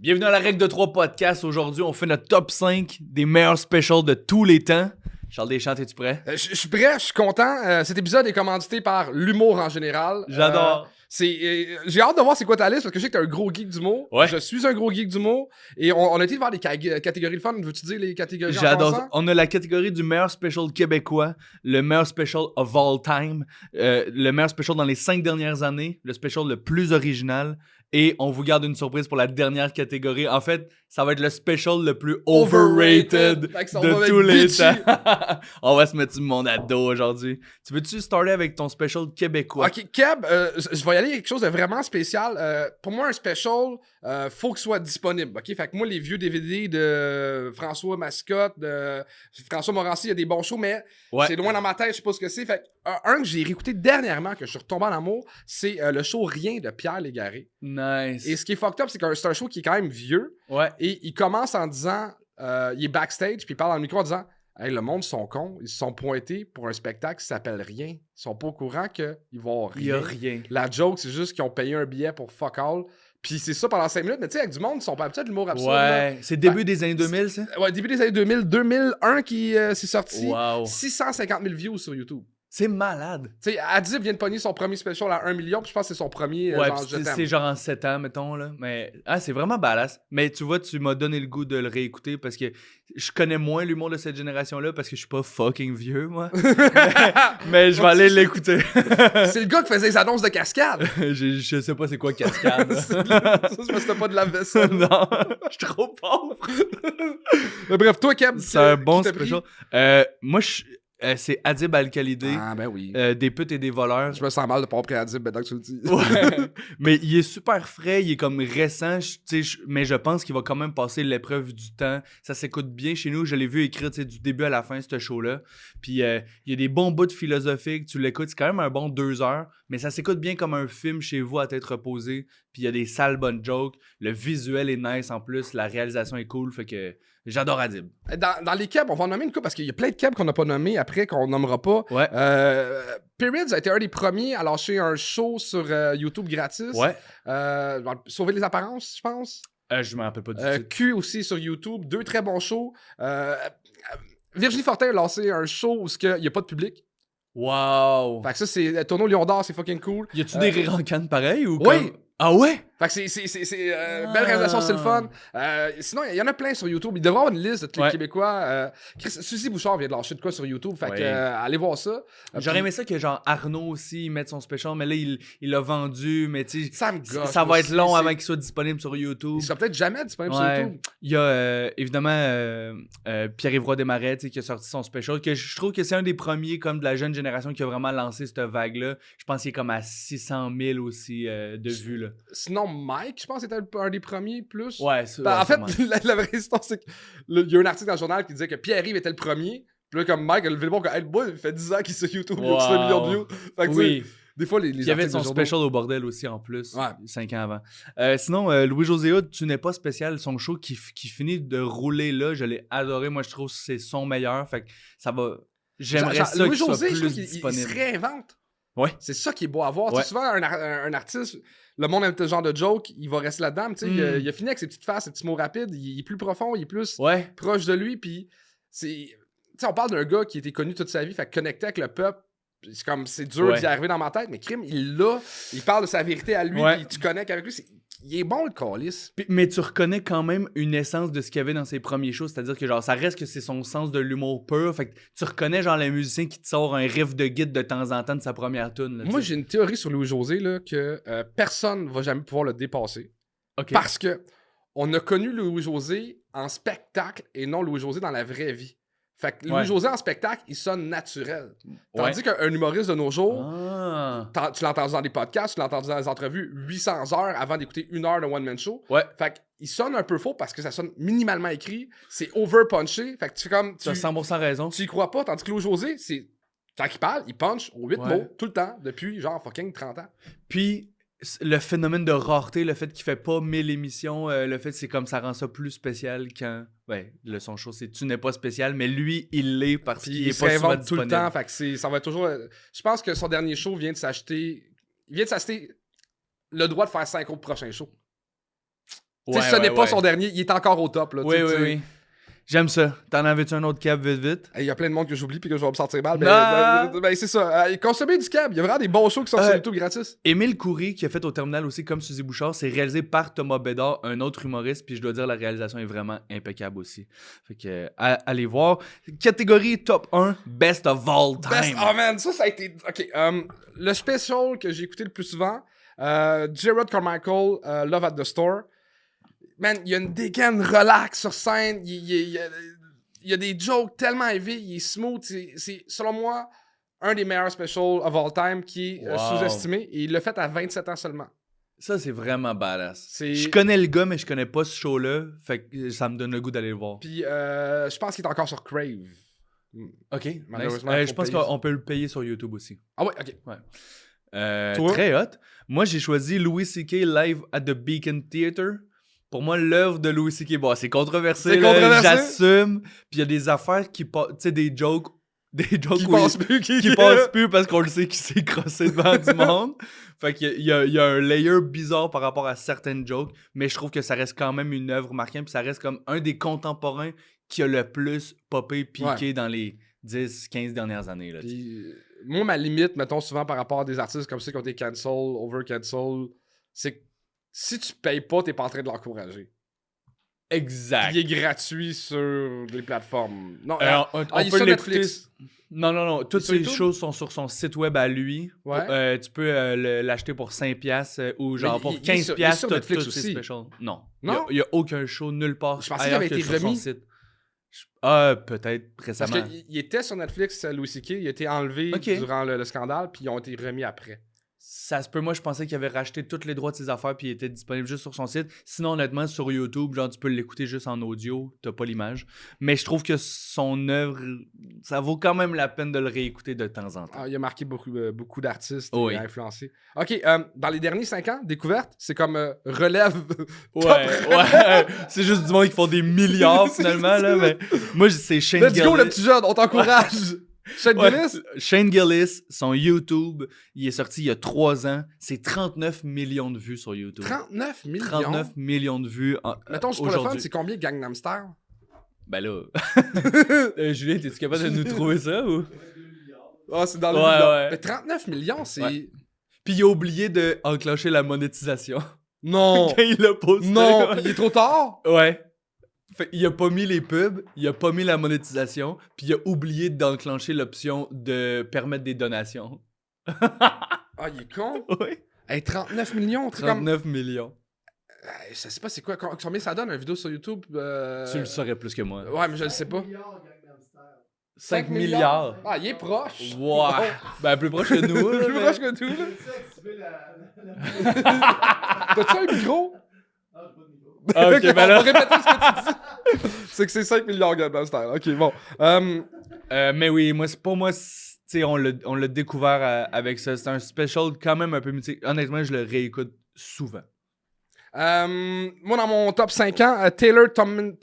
Bienvenue à la Règle de 3 podcast. Aujourd'hui, on fait notre top 5 des meilleurs specials de tous les temps. Charles Deschamps, es-tu prêt? Je suis prêt, je suis content. Cet épisode est commandité par l'humour en général. J'adore. J'ai hâte de voir c'est quoi ta liste parce que je sais que t'es un gros geek d'humour. Ouais. Je suis un gros geek d'humour. Et on a été voir des catégories de fun. Veux-tu dire les catégories en J'adore commençant? ça. On a la catégorie du meilleur special québécois, le meilleur special of all time, le meilleur special dans les 5 dernières années, le special le plus original. Et on vous garde une surprise pour la dernière catégorie. En fait, ça va être le special le plus overrated Fait que ça va de être tous les bitchy. temps. On va se mettre du monde à dos aujourd'hui. Tu veux-tu starter avec ton special québécois? Ok, Keb, je vais y aller avec quelque chose de vraiment spécial. Pour moi, un special, faut qu'il soit disponible. Ok, fait que moi, les vieux DVD de François Mascotte, de François Morancy, il y a des bons shows, mais Ouais. c'est loin dans ma tête, je sais pas ce que c'est. Fait que, un que j'ai réécouté dernièrement, que je suis retombé en amour, c'est le show Rien de Pierre Légaré. Nice. Et ce qui est fucked up, c'est que c'est un show qui est quand même vieux. Ouais. Et il commence en disant, il est backstage, puis il parle dans le micro en disant hey, le monde sont cons, ils se sont pointés pour un spectacle qui s'appelle Rien. Ils sont pas au courant qu'ils vont Il y a rien. rien. La joke, c'est juste qu'ils ont payé un billet pour fuck all. Puis c'est ça pendant 5 minutes, mais tu sais, avec du monde, ils sont pas habitués à l'humour absurde. là. Ouais. C'est début des années 2000, ça? Ouais, début des années 2000, 2001 qui s'est sorti. Wow. 650 000 views sur YouTube. C'est malade. Tu sais, Adib vient de pogner son premier special à 1 million, puis je pense que c'est son premier. Ouais, genre, pis je t'aime. c'est genre en 7 ans, mettons, là. Mais, c'est vraiment badass. Mais tu vois, tu m'as donné le goût de le réécouter parce que je connais moins l'humour de cette génération-là parce que je suis pas fucking vieux, moi. mais je vais aller l'écouter. C'est le gars qui faisait les annonces de cascade. Je sais pas c'est quoi cascade. Ça, c'est parce que t'as pas de la vaisselle. Non, je suis trop pauvre. Mais bref, toi, Keb, C'est un bon qui t'a pris? special. Moi, c'est Adib Al-Khalidé. Ah, ben oui. Des putes et des voleurs. Je me sens mal de pas avoir pris Adib maintenant que tu le dis. Ouais. Mais il est super frais, il est comme récent, mais je pense qu'il va quand même passer l'épreuve du temps. Ça s'écoute bien chez nous. Je l'ai vu écrire du début à la fin, ce show-là. Puis il y a des bons bouts philosophiques. Tu l'écoutes, c'est quand même un bon 2 heures, mais ça s'écoute bien comme un film chez vous à tête reposée. Puis il y a des sales bonnes jokes. Le visuel est nice en plus. La réalisation est cool. Fait que j'adore Adib. Dans les Keb, on va en nommer une couple parce qu'il y a plein de Keb qu'on n'a pas nommés après, qu'on nommera pas. Ouais. Periods a été un des premiers à lâcher un show sur YouTube gratis. Ouais. Sauver les apparences, je pense. Je me rappelle pas du tout. Q aussi sur YouTube. 2 très bons shows. Virginie Fortin a lancé un show où il n'y a pas de public. Wow. Fait que ça, c'est Tourneau Lion d'Or, c'est fucking cool. Y a-tu des rires en canne pareil ou Oui. comme... Ah ouais? Fait que c'est belle réalisation, c'est le fun. Sinon, il y en a plein sur YouTube. Il devrait y avoir une liste de tous les Ouais. Québécois. Suzy Bouchard vient de lâcher de quoi sur YouTube. Fait Ouais. que allez voir ça. J'aurais Puis, aimé ça que genre Arnaud aussi mette son special, mais là il l'a vendu, mais tu sais, ça me gosse. ça va être long C'est- avant qu'il soit disponible sur YouTube. Il sera peut-être jamais disponible Ouais. sur YouTube. Il y a évidemment Pierre-Yves Roy Desmarais qui a sorti son special, que je trouve que c'est un des premiers comme de la jeune génération qui a vraiment lancé cette vague-là. Je pense qu'il est comme à 600 000 aussi de vues. Là. Sinon, Mike, je pense, était un des premiers plus. Ouais, Ben, en fait, sûrement. la vraie histoire, c'est qu'il y a un article dans le journal qui disait que Pierre-Yves était le premier. Puis là, comme Mike a levé le bon, hey, le boy, il fait 10 ans qu'il est sur YouTube, il a reçu 1 million de views. Fait que, Oui. tu sais, des fois, les Puis il y avait articles son de journaux- special au bordel aussi en plus, Ouais. 5 ans avant. Sinon, Louis-José Hood, Tu n'es pas spécial, son show qui finit de rouler là, je l'ai adoré. Moi, je trouve que c'est son meilleur. Fait que ça va. J'aimerais ça qu'il soit Louis-José, je trouve plus qu'il il disponible. se réinvente. Ouais. C'est ça qui est beau à voir. Ouais. Tu sais, souvent, un artiste, le monde aime ce genre de joke, il va rester là-dedans. Tu sais, il a fini avec ses petites faces, ses petits mots rapides. Il est plus profond, il est plus Ouais. proche de lui. Puis, c'est. Tu sais, on parle d'un gars qui a été connu toute sa vie, fait connecter avec le peuple. C'est comme, c'est dur Ouais. d'y arriver dans ma tête, mais Crime, il l'a. Il parle de sa vérité à lui, Ouais. puis tu connectes avec lui. Il est bon, le calice. Mais tu reconnais quand même une essence de ce qu'il y avait dans ses premiers shows, c'est-à-dire que genre ça reste que c'est son sens de l'humour pur, fait que tu reconnais genre le musicien qui te sort un riff de guide de temps en temps de sa première tune. Moi, j'ai une théorie sur Louis-José, là, que personne va jamais pouvoir le dépasser. OK. Parce que on a connu Louis-José en spectacle et non Louis-José dans la vraie vie. Fait que Ouais. Louis-José en spectacle, il sonne naturel. Tandis Ouais. qu'un humoriste de nos jours, Ah. tu l'as entendu dans des podcasts, tu l'as entendu dans des entrevues 800 heures avant d'écouter 1 heure de one-man show. Ouais. Fait qu'il sonne un peu faux parce que ça sonne minimalement écrit, c'est over-punché. Fait que tu fais comme... Tu as 100% raison. Tu y crois pas, tandis que Louis-José, c'est... Quand il parle, il punch aux 8 Ouais. mots, tout le temps, depuis genre fucking 30 ans. Puis le phénomène de rareté, le fait qu'il fait pas 1000 émissions, le fait que c'est comme ça rend ça plus spécial quand... Ouais, son show, c'est Tu n'es pas spécial, mais lui, il l'est parce Puis qu'il il est se pas souvent réinvente tout le disponible. temps, fait que ça va être toujours... Je pense que son dernier show vient de s'acheter... Il vient de s'acheter le droit de faire 5 autres prochains shows. Tu sais, ce n'est pas son dernier, il est encore au top. Là, Oui, tu sais. oui. J'aime ça. T'en avais-tu un autre cab vite? Il y a plein de monde que j'oublie puis que je vais me sentir mal. Non. Ben, c'est ça. Consommez du cab. Il y a vraiment des bons shows qui sortent sur YouTube gratis. Émile Coury, qui a fait au terminal aussi comme Suzy Bouchard, c'est réalisé par Thomas Bédard, un autre humoriste, puis je dois dire la réalisation est vraiment impeccable aussi. Fait que allez voir. Catégorie top 1, Best of All Time. Oh man, ça a été... OK, le special que j'ai écouté le plus souvent, Gerard Carmichael, Love at the Store. Man, il y a une dégaine relax sur scène, il y a des jokes tellement élevés, il est smooth, c'est selon moi un des meilleurs specials of all time qui est sous-estimé et il l'a fait à 27 ans seulement. Ça, c'est vraiment badass. Je connais le gars, mais je connais pas ce show-là, fait que ça me donne le goût d'aller le voir. Puis je pense qu'il est encore sur Crave. OK, malheureusement, nice. Je pense qu'on peut le payer sur YouTube aussi. Ah ouais, OK. Ouais. Très hot. Moi, j'ai choisi Louis C.K. Live at the Beacon Theatre. Pour moi, l'œuvre de Louis C.K. Bon, c'est controversé, j'assume. Puis il y a des affaires qui passent, tu sais, des jokes qui passent plus, qui passent plus parce qu'on le sait qu'il s'est crossé devant du monde. Fait qu'il y a un layer bizarre par rapport à certaines jokes, mais je trouve que ça reste quand même une œuvre marquante, puis ça reste comme un des contemporains qui a le plus popé, piqué dans les 10-15 dernières années. Là, puis, moi, ma limite, mettons, souvent par rapport à des artistes comme ça qui ont été cancel, over cancel, c'est que si tu payes pas, t'es pas en train de l'encourager. Exact. Il est gratuit sur les plateformes. Non, on il est peut sur l'écouter. Netflix. Non. Toutes ces choses sont sur son site web à lui. Ouais. Tu peux l'acheter pour 5$ ou genre pour 15$. Il est sur Netflix tous aussi. ses specials. Non. Non? Il n'y a aucun show nulle part. Je pensais qu'il avait été remis. Peut-être récemment. Parce qu'il était sur Netflix, Louis C.K. Il a été enlevé durant le scandale, puis ils ont été remis après. Ça se peut, moi je pensais qu'il avait racheté tous les droits de ses affaires puis il était disponible juste sur son site. Sinon honnêtement sur YouTube, genre tu peux l'écouter juste en audio, t'as pas l'image. Mais je trouve que son œuvre, ça vaut quand même la peine de le réécouter de temps en temps. Il a marqué beaucoup d'artistes et influencé. OK, dans les derniers 5 ans, découverte, c'est comme relève. Ouais. C'est juste du monde qui font des milliards finalement là, mais moi c'est Shane Gillis. Let's go le petit jeune, on t'encourage. Shane Gillis, son YouTube, il est sorti il y a 3 ans. C'est 39 millions de vues sur YouTube. 39 millions? 39 millions de vues mettons, juste pour le fun, c'est combien Gangnam Style? Ben là... Julien, t'es-tu capable de nous trouver ça ou? C'est dans le million. Mais 39 millions, c'est... Ouais. Puis il a oublié d'enclencher la monétisation. Non! Quand il l'a posté. Non! Il est trop tard? Ouais. Fait, il a pas mis les pubs, il a pas mis la monétisation, puis il a oublié d'enclencher l'option de permettre des donations. Il est con? Oui. Hey, 39 millions? 39 millions. Je sais pas c'est quoi, combien ça donne une vidéo sur YouTube? Tu le saurais plus que moi. Ouais, mais je le sais pas. 5 milliards. Il est proche. Ouais. Ben, plus proche que nous. Plus proche que nous, là. T'as-tu un micro? Ok, ben là. On va répéter ce que tu dis. C'est que c'est 5 milliards Gangnam Style. Ok, bon. Mais oui, pour moi, on l'a découvert avec ça. C'est un special quand même un peu mythique. Honnêtement, je le réécoute souvent. Moi, dans mon top 5 ans, Taylor Tomlinson.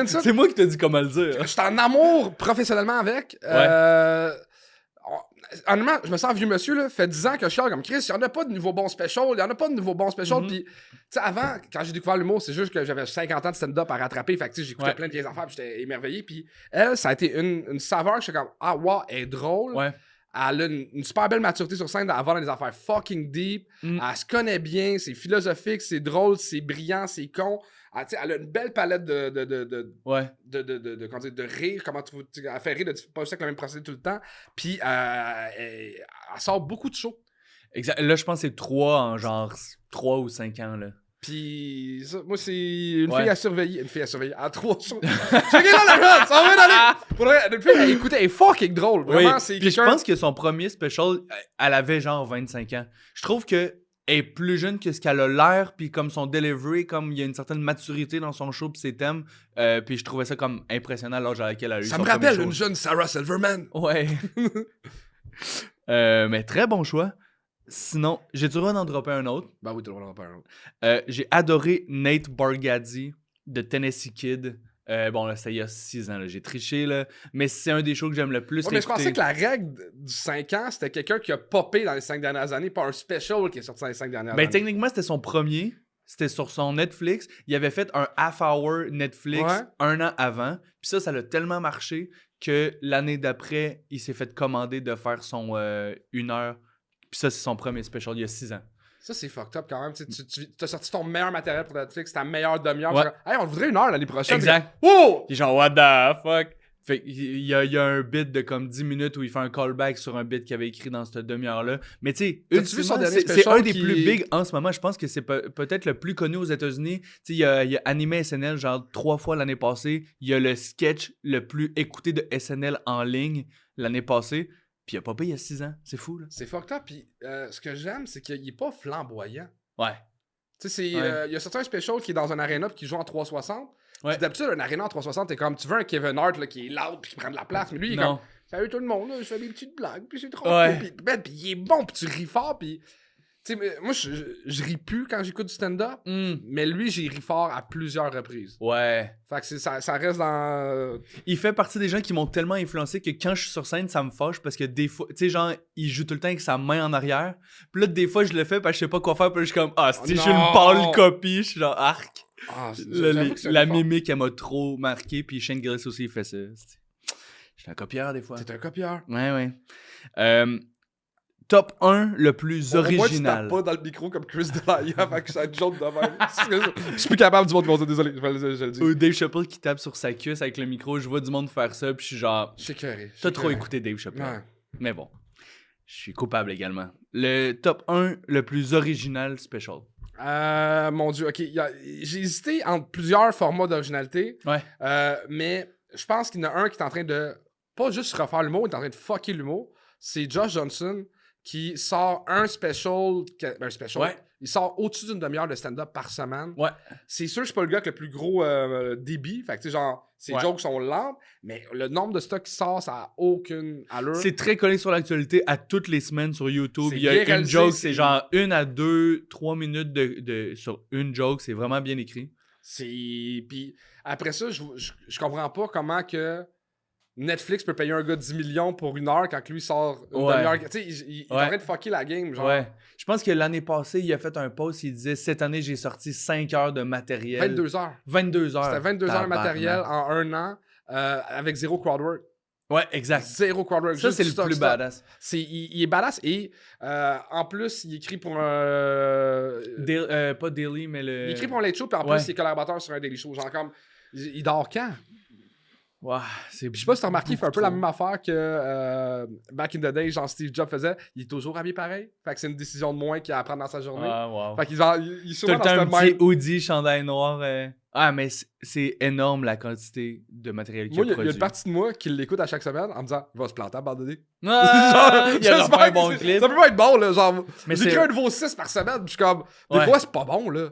C'est moi qui t'ai dit comment le dire. Je suis en amour professionnellement avec. Honnêtement, je me sens vieux monsieur, là. Fait 10 ans que je suis comme Chris, il n'y en a pas de nouveau bon special. Puis, tu sais, avant, quand j'ai découvert l'humour, c'est juste que j'avais 50 ans de stand-up à rattraper. Fait que, j'écoutais plein de vieilles affaires, puis j'étais émerveillé. Puis, elle, ça a été une saveur. J'étais comme, wow, elle est drôle. Ouais. Elle a une super belle maturité sur scène, elle va dans des affaires fucking deep. Elle se connaît bien, c'est philosophique, c'est drôle, c'est brillant, c'est con. Elle a une belle palette de rire, comment elle fait rire de pas juste avec le même procédé tout le temps. Puis elle sort beaucoup de shows. Exact. Là, je pense que c'est 3 ou 5 ans. Là. Puis ça, moi, c'est une fille à surveiller. Une fille à surveiller. En 3 shows. Checkez là la run, ça va d'aller. Pour vrai, depuis, elle est fucking drôle. Vraiment, c'est puis je pense que son premier special, elle avait genre 25 ans. Je trouve que elle est plus jeune que ce qu'elle a l'air, puis comme son delivery, comme il y a une certaine maturité dans son show puis ses thèmes, puis je trouvais ça comme impressionnant l'âge à laquelle elle a eu. Ça me rappelle une jeune Sarah Silverman. Ouais. Mais très bon choix. Sinon, j'ai-tu le droit d'en dropper un autre? Ben oui, tu le droit d'en dropper un autre. J'ai adoré Nate Bargatze de Tennessee Kid. Bon, là, c'était il y a 6 ans, là. J'ai triché, là. Mais c'est un des shows que j'aime le plus. Mais je pensais que la règle du 5 ans, c'était quelqu'un qui a popé dans les 5 dernières années, pas un special qui est sorti dans les 5 dernières années. Ben, techniquement, c'était son premier. c'était sur son Netflix. Il avait fait un half-hour Netflix 1 an avant. Puis ça l'a tellement marché que l'année d'après, il s'est fait commander de faire son 1 heure. Puis ça, c'est son premier special il y a 6 ans. Ça, c'est fucked up quand même. Tu as sorti ton meilleur matériel pour Netflix, ta meilleure demi-heure. Ouais. Hey, on le voudrait 1 heure l'année prochaine. Exact. Wow! Puis genre, what the fuck? Fait il y a un bit de comme 10 minutes où il fait un callback sur un bit qu'il avait écrit dans cette demi-heure-là. Mais tu sais, c'est un des plus big en ce moment. Je pense que c'est peut-être le plus connu aux États-Unis. Tu sais, il y a animé SNL genre 3 fois l'année passée. Il y a le sketch le plus écouté de SNL en ligne l'année passée. Puis il a popé il y a 6 ans. C'est fou, là. C'est fucked up. Puis ce que j'aime, c'est qu'il est pas flamboyant. Ouais. Tu sais, il y a certains specials qui est dans un arena puis qui joue en 360. Ouais. Puis d'habitude, un arena en 360, t'es comme, tu veux un Kevin Hart là, qui est loud puis qui prend de la place. Mais lui, il est comme, salut tout le monde, là, je fais des petites blagues, puis c'est trop cool. Puis il est bon, puis tu ris fort. Puis, tu sais, moi, je ris plus quand j'écoute du stand-up. Mais lui, j'ai ri fort à plusieurs reprises. Ouais. Fait que ça reste dans... Il fait partie des gens qui m'ont tellement influencé que quand je suis sur scène, ça me fâche parce que des fois, tu sais, genre, il joue tout le temps avec sa main en arrière. Puis là, des fois, je le fais parce que je sais pas quoi faire. Puis là, je suis comme, si je suis une pâle copie, je suis genre, arc. La mimique, elle m'a trop marqué. Puis Shane Gillis aussi, il fait ça. Je suis un copieur des fois. T'es un copieur. Ouais. Top 1, le plus original. Moi, tu tapes pas dans le micro comme Chris D'Elia, fait que ça jaune de même. Je suis plus capable du monde de désolé, je le dis. Ou Dave Chappelle qui tape sur sa cuisse avec le micro, je vois du monde faire ça, puis je suis genre... Je suis curé. T'as trop écouté Dave Chappelle. Ouais. Mais bon, je suis coupable également. Le top 1, le plus original special. Mon Dieu, ok. J'ai hésité entre plusieurs formats d'originalité. Ouais. Mais je pense qu'il y en a un qui est en train de... Pas juste refaire l'humour, il est en train de fucker l'humour. C'est Josh Johnson qui sort un special. Ouais. Il sort au-dessus d'une demi-heure de stand-up par semaine. Ouais. C'est sûr que je suis pas le gars avec le plus gros débit. Fait que tu sais, genre, ses jokes sont lentes, mais le nombre de stocks qui sort, ça a aucune allure. C'est très collé sur l'actualité à toutes les semaines sur YouTube. Il y a bien une réalisé, joke, c'est genre 1 à 2, 3 minutes sur une joke. C'est vraiment bien écrit. Puis après ça, je comprends pas comment que Netflix peut payer un gars 10 millions pour 1 heure quand lui sort une demi-heure. Tu sais, il est en train de fucker la game. Genre. Ouais. Je pense que l'année passée, il a fait un post, il disait cette année, j'ai sorti 5 heures de matériel. 22 heures. 22 heures. C'était 22 heures de matériel en 1 an avec zéro crowdwork. Ouais, exact. Zéro crowdwork. Ça, c'est le plus badass. Il est badass et en plus, il écrit pour pas Daily, mais le... Il écrit pour un Late Show, puis en plus, il est collaborateur sur un Daily Show. Genre comme... Il dort quand? Ouais, c'est... Je sais pas si t'as remarqué, il fait un peu la même affaire que back in the day, genre Steve Jobs faisait. Il est toujours habillé pareil. Fait que c'est une décision de moins qu'il a à prendre dans sa journée. Ah, wow. Fait qu'il est souvent dans ce même... petit hoodie, chandail noir. Ah, mais c'est énorme la quantité de matériel qu'il a produit. Il y a une partie de moi qui l'écoute à chaque semaine en me disant il va se planter à abandonner. Ah, il y a pas un bon clip. Ça peut pas être bon, là. Genre, mais j'écris un nouveau 6 par semaine. Puis je suis comme, des fois, c'est pas bon, là.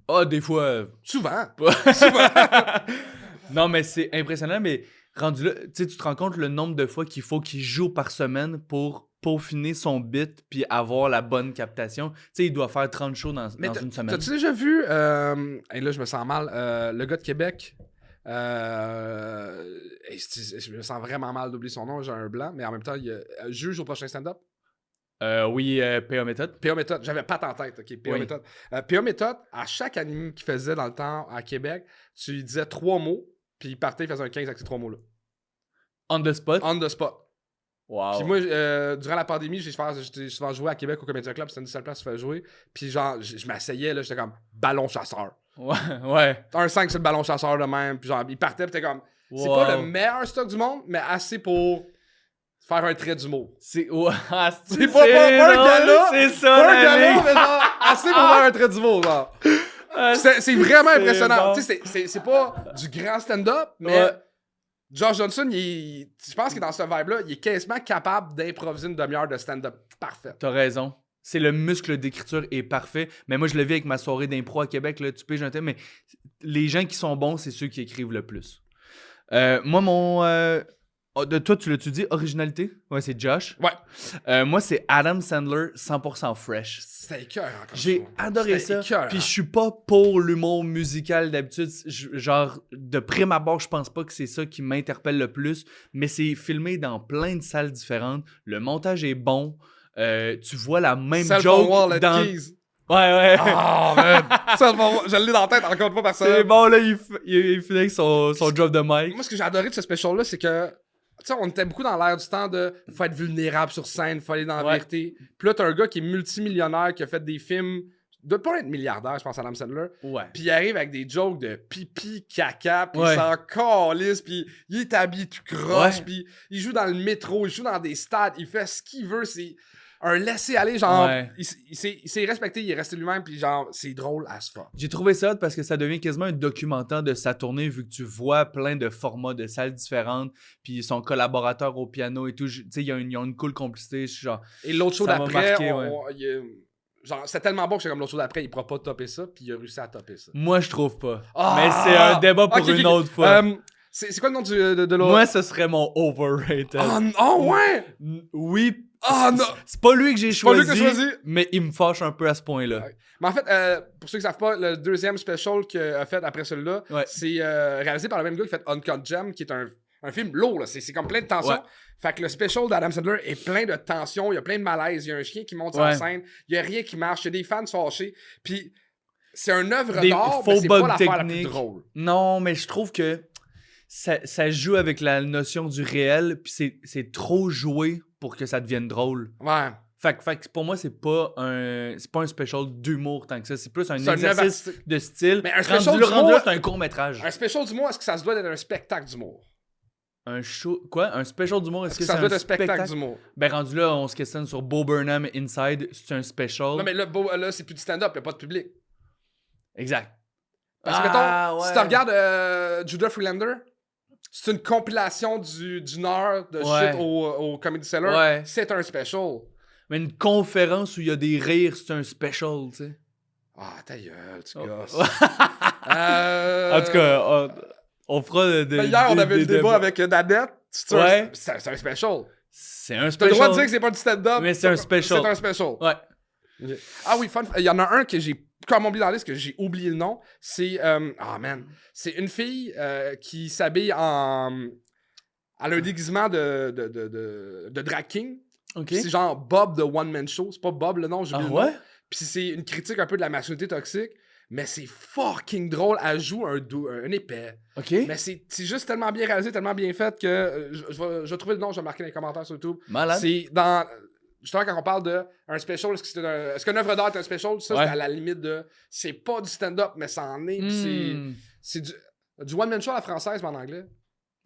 Ah, des fois. Souvent. Souvent. Non, mais c'est impressionnant, mais rendu là, tu te rends compte le nombre de fois qu'il faut qu'il joue par semaine pour peaufiner son beat puis avoir la bonne captation. Tu sais, il doit faire 30 shows dans une semaine. T'as-tu déjà vu, et là, je me sens mal, le gars de Québec, je me sens vraiment mal d'oublier son nom, j'ai un blanc, mais en même temps, il juge au prochain stand-up. Oui, P.A. Méthode. P.A. Méthode, j'avais pas en tête, ok, P.A. Méthode. P.A. Méthode, à chaque anime qu'il faisait dans le temps à Québec, tu lui disais 3 mots, puis il partait, il faisait un 15 avec ces 3 mots-là. On the spot? On the spot. Wow. Puis moi, durant la pandémie, j'ai souvent joué à Québec au Comédien Club, c'était une seule place où je faisais jouer. Puis genre, je m'asseyais, là, j'étais comme ballon chasseur. Ouais. Un 5 sur le ballon chasseur de même. Puis genre, il partait, puis t'es comme, c'est pas le meilleur stock du monde, mais assez pour faire un trait d'humour. C'est pas un gala. C'est ça, pas un gala, mais genre, assez pour faire un trait d'humour, genre. C'est vraiment impressionnant. Tu sais, c'est pas du grand stand-up, mais Josh Johnson, je pense qu'il est dans ce vibe-là, il est quasiment capable d'improviser une demi-heure de stand-up parfait. T'as raison. C'est le muscle d'écriture est parfait. Mais moi, je le vis avec ma soirée d'impro à Québec. Là, tu piges un thème, mais les gens qui sont bons, c'est ceux qui écrivent le plus. Moi, de toi, tu l'as-tu dit, originalité? Ouais, c'est Josh. Ouais. Moi, c'est Adam Sandler, 100% fresh. C'était écœurant. J'ai adoré ça. Écœurant. Puis je suis pas pour l'humour musical d'habitude. Genre, de prime abord, je pense pas que c'est ça qui m'interpelle le plus. Mais c'est filmé dans plein de salles différentes. Le montage est bon. Tu vois la même joke dans... Ouais. Ah, man! Ça, je l'ai dans la tête encore une fois parce que... C'est bon, là, il finit avec son job de mic. Moi, ce que j'ai adoré de ce special-là, c'est que, tu sais, on était beaucoup dans l'air du temps de faut être vulnérable sur scène, faut aller dans la vérité. Puis là, t'as un gars qui est multimillionnaire, qui a fait des films, doit pas être milliardaire, je pense à Adam Sandler. Ouais. Puis il arrive avec des jokes de pipi, caca, puis Ouais. il s'en calisse, puis il est habillé tout croche, Ouais. puis il joue dans le métro, il joue dans des stades, il fait ce qu'il veut, c'est un laisser-aller, genre, Ouais. il s'est respecté, il est resté lui-même, puis genre, c'est drôle as fuck. J'ai trouvé ça hot parce que ça devient quasiment un documentaire de sa tournée vu que tu vois plein de formats de salles différentes, puis son collaborateur au piano et tout. Tu sais, ils ont une cool complicité. Je suis genre. Et l'autre show Ça m'a d'après, marqué, ouais. genre, c'était tellement bon que c'est comme l'autre show d'après, il pourra pas topper ça, puis il a réussi à topper ça. Moi, je trouve pas. Ah! Mais c'est un débat pour Ok, une ok. autre fois. C'est quoi le nom de l'autre? Moi, ce serait mon overrated. Oh ouais! Oui. Ah non! C'est pas lui que j'ai pas lui choisi, que j'ai choisi. mais il me fâche un peu à ce point-là. Ouais. Mais en fait, pour ceux qui savent pas, le deuxième special qu'il a fait après celui-là, Ouais. c'est réalisé par le même gars qui fait Uncut Gem, qui est un film lourd, là. C'est comme plein de tensions. Ouais. Fait que le special d'Adam Sandler est plein de tensions, il y a plein de malaise, il y a un chien qui monte sur la Ouais. scène, il y a rien qui marche, il y a des fans fâchés. Puis c'est un œuvre Des d'art, faux mais c'est pas bugs l'affaire la plus techniques. drôle. Non, mais je trouve que ça joue avec la notion du réel, puis c'est trop joué pour que ça devienne drôle. Ouais. Fait que pour moi, c'est pas un special d'humour tant que ça. C'est plus un C'est un exercice œuvre artistique. de style. Mais un special rendu d'humour- là, c'est un court-métrage. Un special d'humour, est-ce que ça se doit d'être un spectacle d'humour? Un show... Quoi? Un special d'humour? Est-ce que ça doit être un spectacle d'humour? Ben, rendu là, on se questionne sur Bo Burnham Inside. C'est un special. Non, mais là, c'est plus du stand-up, il n'y a pas de public. Exact. Parce que, mettons, si tu regardes Judah Freelander, c'est une compilation d'une heure de Ouais. shit au Comedy Cellar. Ouais. C'est un special. Mais une conférence où il y a des rires, c'est un special, tu sais. Ah, ta gueule, tu Oh. gosses. En tout cas, on fera Ben, hier, on avait le débat avec Nadette. C'est Ouais. c'est un special. C'est un T'as le special. droit de dire que c'est pas du stand-up. Mais c'est un special. C'est un special. Ouais. Ok. Ah oui, fun. Il y en a un que j'ai comme oublié dans la liste, que j'ai oublié le nom. C'est. Man. C'est une fille qui s'habille en. Elle a un déguisement de drag king. OK. Puis c'est genre Bob de One Man Show. C'est pas Bob le nom, j'ai Ah oublié le nom. ouais? Puis c'est une critique un peu de la masculinité toxique. Mais c'est fucking drôle. Elle joue un épais. OK. Mais c'est juste tellement bien réalisé, tellement bien fait que je vais trouver le nom, je vais marquer dans les commentaires sur YouTube. Malade. C'est dans. Justement, quand on parle d'un special, est-ce qu'une œuvre d'art est un special? Ça, Ouais. c'est à la limite de. C'est pas du stand-up, mais ça en est. Puis Hmm. c'est du one-man show à la française, mais en anglais.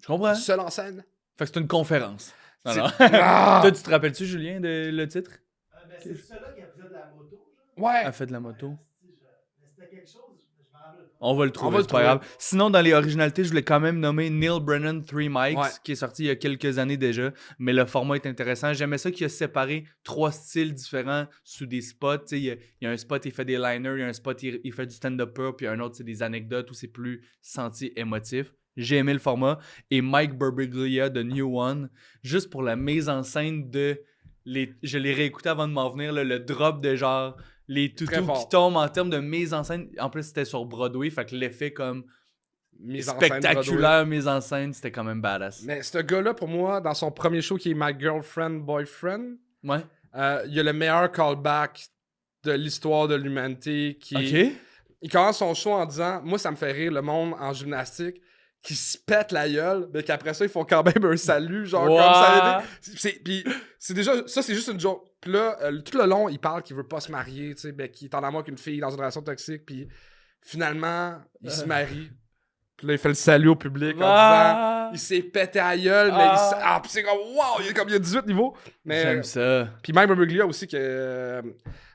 Je comprends. Du seul en scène. Fait que c'est une conférence. Non, C'est- non. Ah! Toi, tu te rappelles-tu, Julien, de le titre? Ben, c'est celle-là qui a fait de la moto. Ouais. Elle fait de la moto. C'était quelque chose, je m'en rappelle pas. On va le On trouver, va le c'est pas trouver. grave. Sinon, dans les originalités, je voulais quand même nommer Neil Brennan 3 Mics, Ouais. qui est sorti il y a quelques années déjà, mais le format est intéressant. J'aimais ça qu'il a séparé 3 styles différents sous des spots. Tu sais, il y a un spot, il fait des liners, il y a un spot, il fait du stand-upper, puis un autre, c'est des anecdotes où c'est plus senti émotif. J'ai aimé le format. Et Mike Birbiglia de New One, juste pour la mise en scène de... Je l'ai réécouté avant de m'en venir, là, le drop de genre... Les Très toutous fort. qui tombent en termes de mise en scène. En plus, c'était sur Broadway, fait que l'effet comme Mise en scène Broadway. spectaculaire, mise en scène, c'était quand même badass. Mais ce gars-là, pour moi, dans son premier show qui est My Girlfriend, Boyfriend, Ouais. il y a le meilleur callback de l'histoire de l'humanité qui est- Ok. Il commence son show en disant moi ça me fait rire le monde en gymnastique qui se pète la gueule mais qu'après ça ils font quand même un salut genre Wow. comme ça puis c'est déjà ça c'est juste une joke. Puis là tout le long il parle qu'il veut pas se marier, tu sais, ben qu'il est en amour avec une fille dans une relation toxique puis finalement il se marie. Puis là il fait le salut au public en disant Ah, il s'est pété à la gueule mais puis c'est comme wow, il y a 18 niveaux. Mais J'aime ça. puis Mike Birbiglia aussi, que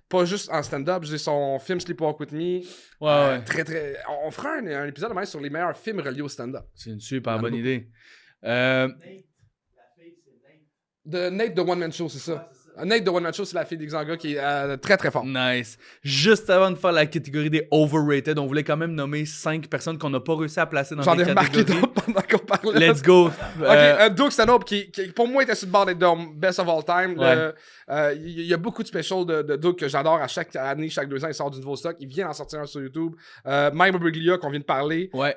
pas juste en stand-up, j'ai son film Sleepwalk With Me. Ouais. Très, très... On fera un épisode même sur les meilleurs films reliés au stand-up. C'est une super Il y en a bonne beaucoup. idée. Nate, la fille, c'est Nate. De Nate de One Man Show, c'est ça. Ouais, c'est ça. Nate de One Man Show, c'est la fille d'Xanga qui est très très forte. Nice. Juste avant de faire la catégorie des overrated, on voulait quand même nommer 5 personnes qu'on n'a pas réussi à placer dans J'en ai les remarqué catégories. d'autres pendant qu'on parlait. Let's go. Ok, Doug Stanhope, qui pour moi était sur le bord d'être dans Best of All Time. Ouais. Il y a beaucoup de specials de Doug que j'adore à chaque année, chaque 2 ans, il sort du nouveau stock. Il vient d'en sortir un sur YouTube. Mike Birbiglia, qu'on vient de parler. Ouais.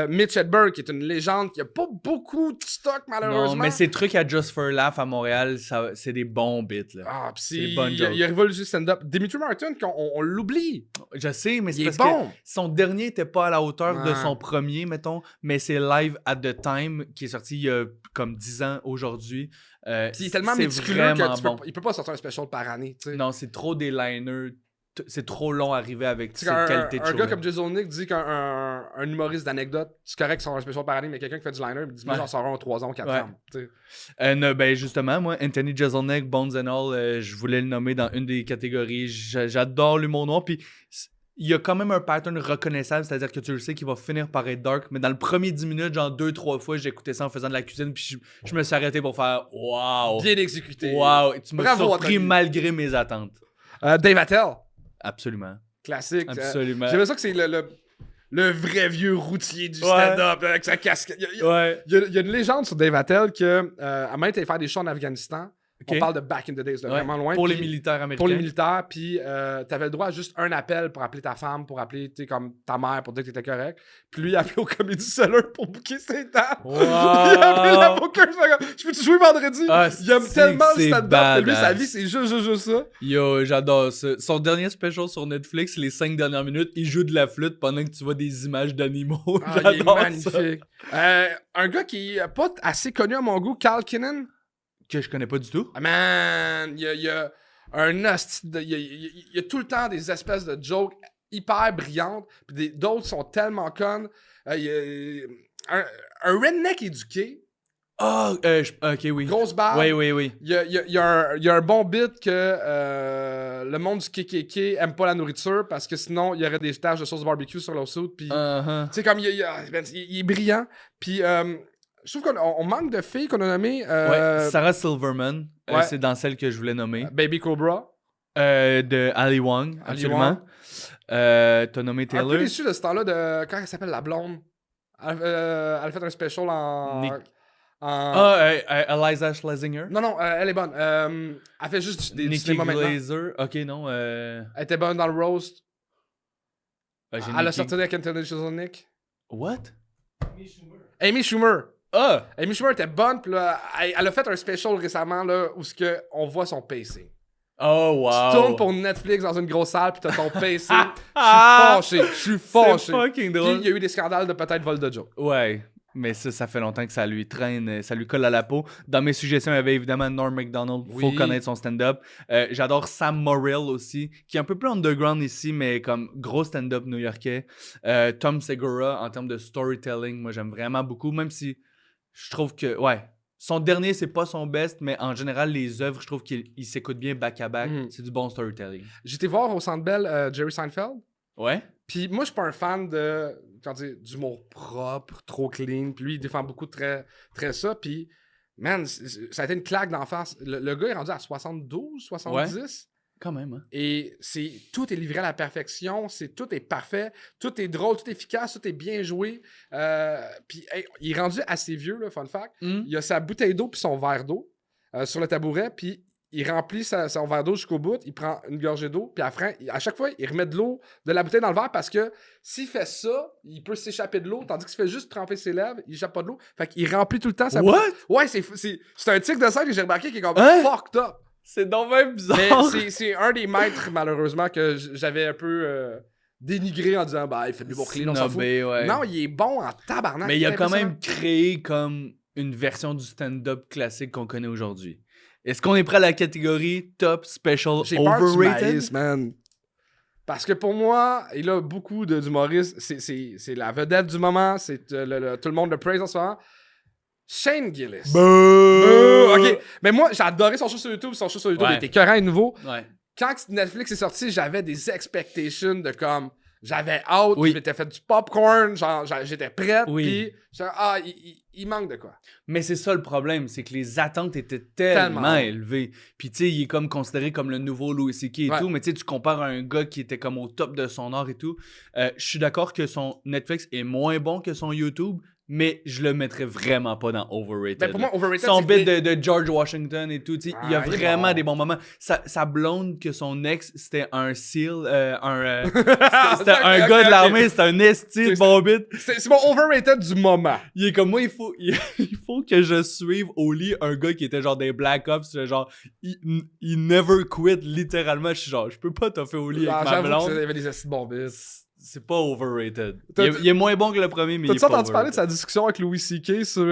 Mitch Hedberg, qui est une légende, qui a pas beaucoup de stock, malheureusement. Non, mais ces trucs à Just for Laugh à Montréal, c'est des bons bits. hit, là. Ah, pis C'est bonne joke. il a révolutionné le stand-up. Dimitri Martin, on l'oublie. Je sais, mais c'est Il est parce bon. que son dernier était pas à la hauteur de Ouais. son premier, mettons, mais c'est Live at the Time qui est sorti il y a comme 10 ans aujourd'hui. Pis il est tellement c'est méticuleux vraiment que bon. il peut pas sortir un special par année, tu sais. Non, c'est trop des liners. C'est trop long à arriver avec Tu cette sais, un qualité de show. gars comme Jason Nick dit qu'un humoriste d'anecdote, c'est correct qu'il sort un special par année, mais quelqu'un qui fait du liner, il dit moi Ouais. j'en sors un en 3 ans, 4 Ouais. ans. Tu sais. Ben justement, moi, Anthony Jeselnik, Bones and All, je voulais le nommer dans une des catégories. J'adore l'humour noir. Puis il y a quand même un pattern reconnaissable, c'est-à-dire que tu le sais qu'il va finir par être dark. Mais dans le premier 10 minutes, genre 2-3 fois, j'écoutais ça en faisant de la cuisine. Puis je me suis arrêté pour faire waouh. Bien exécuté. Waouh. Tu m'as Bravo, surpris Anthony. malgré mes attentes. Dave Attell, Absolument. classique. Absolument. J'aimais ça que c'est le vrai vieux routier du Ouais. stand-up là, avec sa casquette. Ouais. Il y a une légende sur Dave Attell que, à main, était faire des shows en Afghanistan. Ok. On parle de back in the days, là, Ouais. vraiment loin. Pour les puis- militaires américains. Pour les militaires, puis t'avais le droit à juste un appel pour appeler ta femme, pour appeler comme ta mère pour dire que t'étais correct. Puis lui, il a appelé au Comedy Cellar pour booker ses dates. Wow. Il a appelé la booker, je peux-tu jouer vendredi? Ah, il aime c'est tellement que le c'est stand-up que lui, sa badass. vie, c'est juste ça. Yo, j'adore ça. Son dernier special sur Netflix, les 5 dernières minutes, il joue de la flûte pendant que tu vois des images d'animaux. Ah, il est J'adore ça. magnifique. Un gars qui est pas assez connu à mon goût, Carl Kinnan. Que je connais pas du tout. Ah, man, il y a un hostie il y a tout le temps des espèces de jokes hyper brillantes, puis d'autres sont tellement connes. Il y a un redneck éduqué, Ah, ok, oui. grosse barbe. Oui. Il y a un bon bit que le monde du KKK aime pas la nourriture parce que sinon il y aurait des taches de sauce barbecue sur leur soude. Puis, tu Uh-huh. sais, comme il est brillant. Puis, je trouve qu'on manque de filles qu'on a nommées. Ouais, Sarah Silverman, ouais. c'est dans celle que je voulais nommer. Baby Cobra. De Ali Wong, Ali absolument. T'as nommé Un Taylor. peu déçu de ce temps-là de. Comment elle s'appelle, la blonde? Elle a fait un special en. Nick. en- Eliza Schlesinger. Non, elle est bonne. Elle fait juste du Nikki cinéma maintenant. Glazer. Ok, non. Elle était bonne dans le roast. J'ai Elle a Nikki- sorti avec Anthony Jeselnik. What? Amy Schumer. Amy Schumer. Ah! Amy Schumer était bonne, puis là, elle a fait un special récemment là, où on voit son pacing. Oh, wow! Tu tournes pour Netflix dans une grosse salle, puis t'as ton pacing. Ah! Je suis C'est fâché. fucking Puis drôle. il y a eu des scandales de peut-être vol de joke. Ouais, mais ça fait longtemps que ça lui traîne, ça lui colle à la peau. Dans mes suggestions, il y avait évidemment Norm Macdonald, faut Oui. connaître son stand-up. J'adore Sam Morrill aussi, qui est un peu plus underground ici, mais comme gros stand-up new-yorkais. Tom Segura, en termes de storytelling, moi j'aime vraiment beaucoup, même si je trouve que, ouais, son dernier, c'est pas son best, mais en général, les œuvres, je trouve qu'il s'écoute bien back-à-back. Mhm. C'est du bon storytelling. J'étais voir au Centre Bell Jerry Seinfeld. Ouais? Puis moi, je suis pas un fan de d'humour propre, trop clean. Puis lui, il défend beaucoup très, très ça. Puis, man, ça a été une claque d'en face. Le gars est rendu à 72, 70. Quand même, hein? Et tout est livré à la perfection. Tout est parfait. Tout est drôle, tout est efficace, tout est bien joué. Puis, hey, il est rendu assez vieux, là, fun fact. Il a sa bouteille d'eau puis son verre d'eau sur le tabouret. Puis, il remplit son verre d'eau jusqu'au bout, il prend une gorgée d'eau, puis à chaque fois, il remet de l'eau de la bouteille dans le verre parce que s'il fait ça, il peut s'échapper de l'eau, tandis qu'il fait juste tremper ses lèvres, il échappe pas de l'eau. Fait qu'il remplit tout le temps sa What? bouteille. Ouais, c'est un tic de scène que j'ai remarqué qui est comme Hein? fucked up. C'est donc même bizarre! Mais c'est un des maîtres, malheureusement, que j'avais un peu dénigré en disant, bah, il fait de l'humour clean, on s'en fout. Snobé, ouais. Non, il est bon en tabarnak. Mais il a c'est quand impressionnant. même créé comme une version du stand-up classique qu'on connaît aujourd'hui. Est-ce qu'on est prêt à la catégorie Top Special J'ai peur du Overrated? maïs, man. Parce que pour moi, il a beaucoup d'humoristes. C'est la vedette du moment. C'est tout le monde le praise en ce moment. Shane Gillis. Ok, mais moi, j'ai adoré son show sur YouTube. Son show sur YouTube Ouais. il était écœurant et nouveau. Ouais. Quand Netflix est sorti, j'avais des expectations de comme... J'avais hâte, Oui. je m'étais fait du popcorn, genre j'étais prête, Oui. puis j'étais, il manque de quoi. Mais c'est ça le problème, c'est que les attentes étaient tellement Tellement. élevées. Puis tu sais, il est comme considéré comme le nouveau Louis C.K. et Ouais. tout, mais tu sais, tu compares à un gars qui était comme au top de son art et tout. Je suis d'accord que son Netflix est moins bon que son YouTube, mais je le mettrais vraiment pas dans overrated. Ben, pour moi, overrated, son c'est bit de George Washington et tout, tu sais, il y a Ah, il est vraiment bon. des bons moments. Sa blonde, que son ex, c'était un SEAL, c'était Ok, un ok, gars de ok. l'armée, c'était un esti de Ok, bon bit. C'est mon overrated du moment. Il est comme moi, il faut que je suive au lit un gars qui était genre des Black Ops, genre, il never quit, littéralement. Je suis genre, je peux pas t'offrir au lit Ah, avec ma j'avoue blonde. qu'il y avait des acides bons bits. C'est pas overrated. T'as- Il est moins bon que le premier, mais il est T'as-tu pas entendu parler de overrated. sa discussion avec Louis C.K. sur...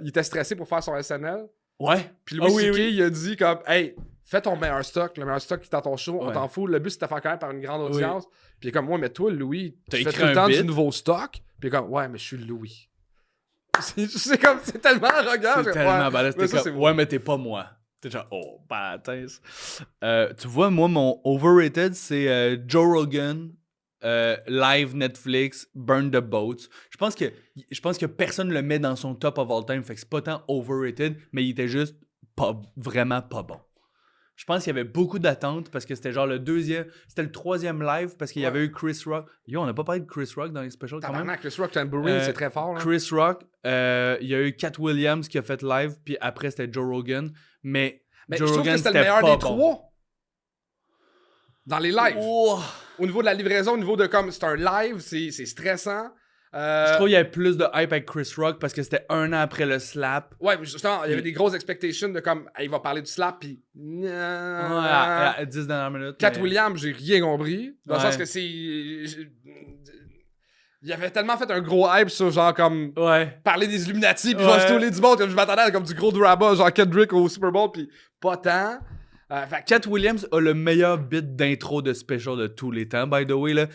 il était stressé pour faire son SNL. Ouais. Puis Louis Ah oui, C.K. oui. il a dit comme, hey, fais ton meilleur stock, le meilleur stock qui est dans ton show, on Ouais. t'en fout. Le but c'est de te faire connaître par une grande audience. Puis il est comme, ouais, mais toi, Louis, T'as tu fais écrit tout le un temps bit. du nouveau stock. Puis il est comme, ouais, mais je suis Louis. C'est comme, c'est tellement arrogant. C'est je- tellement ouais, balèze. mais T'es ça, comme, c'est ouais, mais t'es pas moi. T'es genre, oh, bâtisse. Tu vois, moi, mon overrated, c'est Joe Rogan, live Netflix, Burn the Boats. Je pense que personne le met dans son top of all time. Fait que c'est pas tant overrated, mais il était juste vraiment pas bon. Je pense qu'il y avait beaucoup d'attentes parce que c'était genre c'était le troisième live parce qu'il y avait eu Chris Rock. Yo, on n'a pas parlé de Chris Rock dans les specials quand même. Tabarnak, Chris Rock Tambourine, c'est très fort. Là. Chris Rock, il y a eu Kat Williams qui a fait live, puis après c'était Joe Rogan. Mais Mais Joe je trouve Rogan, que c'était le meilleur pas des bon. trois. Dans les lives. Oh, Au niveau de la livraison, au niveau de comme, c'est un live, c'est stressant. je trouve qu'il y avait plus de hype avec Chris Rock parce que c'était un an après le slap. Ouais, mais justement, il y avait des grosses expectations de comme, hey, il va parler du slap, pis. Ouais, à 10 dernières minutes. Cat mais- Williams, j'ai rien compris. Dans le Ouais. sens que c'est. Il avait tellement fait un gros hype sur genre comme. Ouais. Parler des Illuminati, pis Ouais. va se tourner du monde, comme je m'attendais à comme du gros drama, genre Kendrick au Super Bowl, pis pas tant. Fait que- Cat Williams a le meilleur bit d'intro de special de tous les temps, by the way. Là.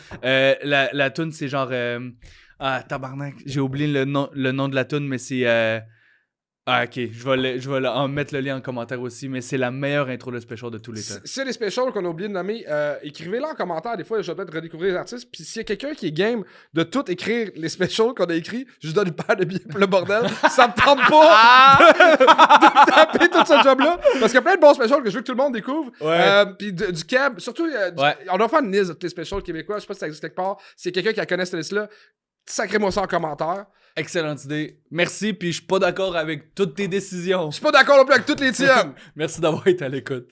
La tune, c'est genre. Tabarnak, j'ai oublié le nom de la tune, mais c'est. Ok, je vais en mettre le lien en commentaire aussi, mais c'est la meilleure intro de special de tous les temps. S'il y a des specials qu'on a oublié de nommer, écrivez-les en commentaire. Des fois, je vais peut-être redécouvrir les artistes. Puis s'il y a quelqu'un qui est game de tout écrire les specials qu'on a écrits, je lui donne une paire de billets pour le bordel. Ça me tente pas de taper tout ce job-là. Parce qu'il y a plein de bons specials que je veux que tout le monde découvre. Ouais. Puis du Keb, surtout, Ouais. on doit faire une liste de tous les specials québécois. Je sais pas si ça existe quelque part. S'il y a quelqu'un qui la connaît cette liste-là, sacrez-moi ça en commentaire. Excellente idée. Merci, puis je suis pas d'accord avec toutes tes décisions. Je suis pas d'accord non plus avec toutes les tiennes. Merci d'avoir été à l'écoute.